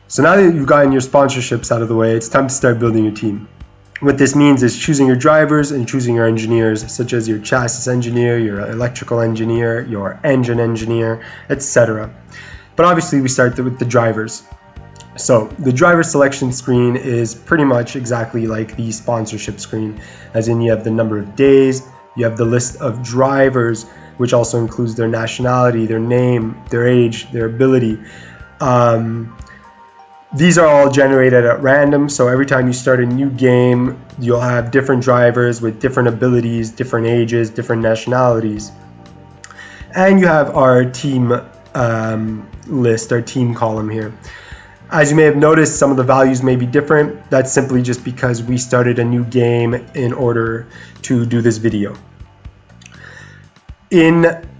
So now that you've gotten your sponsorships out of the way, it's time to start building your team. What this means is choosing your drivers and choosing your engineers, such as your chassis engineer, your electrical engineer, your engine engineer, etc. But obviously we start with the drivers. So the driver selection screen is pretty much exactly like the sponsorship screen, as in you have the number of days, you have the list of drivers, which also includes their nationality, their name, their age, their ability. These are all generated at random, so every time you start a new game, you'll have different drivers with different abilities, different ages, different nationalities. And you have our team list, our team column here. As you may have noticed, some of the values may be different. That's simply just because we started a new game in order to do this video.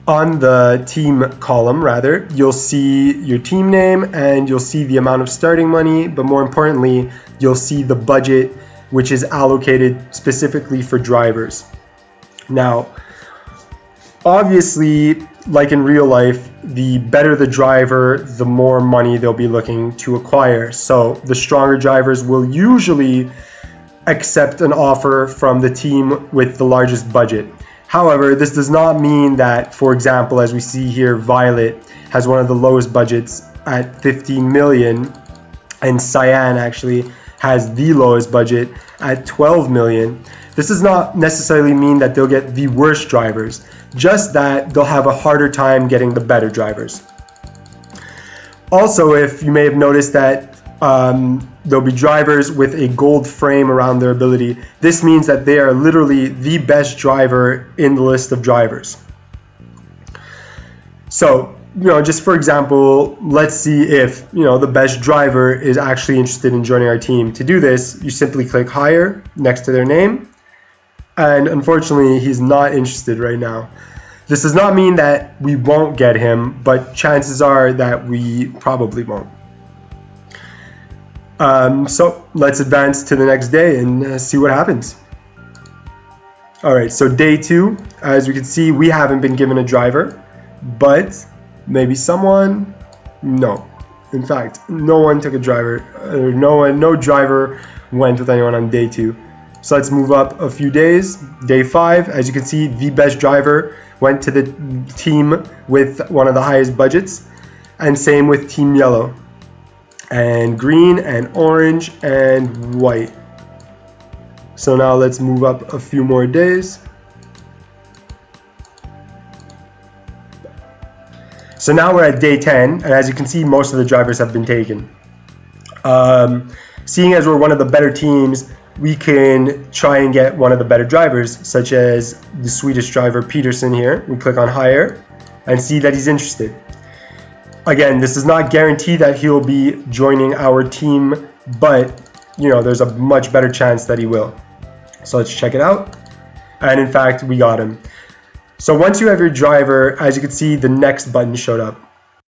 On the team column, you'll see your team name and you'll see the amount of starting money, but more importantly, you'll see the budget, which is allocated specifically for drivers. Now, obviously, like in real life, the better the driver, the more money they'll be looking to acquire. So the stronger drivers will usually accept an offer from the team with the largest budget. However, this does not mean that, for example, as we see here, Violet has one of the lowest budgets at 15 million, and Cyan actually has the lowest budget at 12 million. This does not necessarily mean that they'll get the worst drivers, just that they'll have a harder time getting the better drivers. Also, if you may have noticed that there'll be drivers with a gold frame around their ability, this means that they are literally the best driver in the list of drivers. So, just for example, let's see if, the best driver is actually interested in joining our team. To do this, you simply click hire next to their name, and unfortunately, he's not interested right now. This does not mean that we won't get him, but chances are that we probably won't. So let's advance to the next day and see what happens. Alright, so day 2, as we can see, we haven't been given a driver, but maybe someone, no. In fact, no one took a driver, no driver went with anyone on day 2. So let's move up a few days. Day 5, as you can see, the best driver went to the team with one of the highest budgets, and same with Team Yellow, and green, and orange, and white. So now let's move up a few more days. So now we're at day 10, and as you can see, most of the drivers have been taken. Seeing as we're one of the better teams, we can try and get one of the better drivers, such as the Swedish driver Peterson here. We click on hire and see that he's interested. Again, this does not guarantee that he'll be joining our team, but there's a much better chance that he will. So let's check it out. And in fact, we got him. So once you have your driver, as you can see, the next button showed up.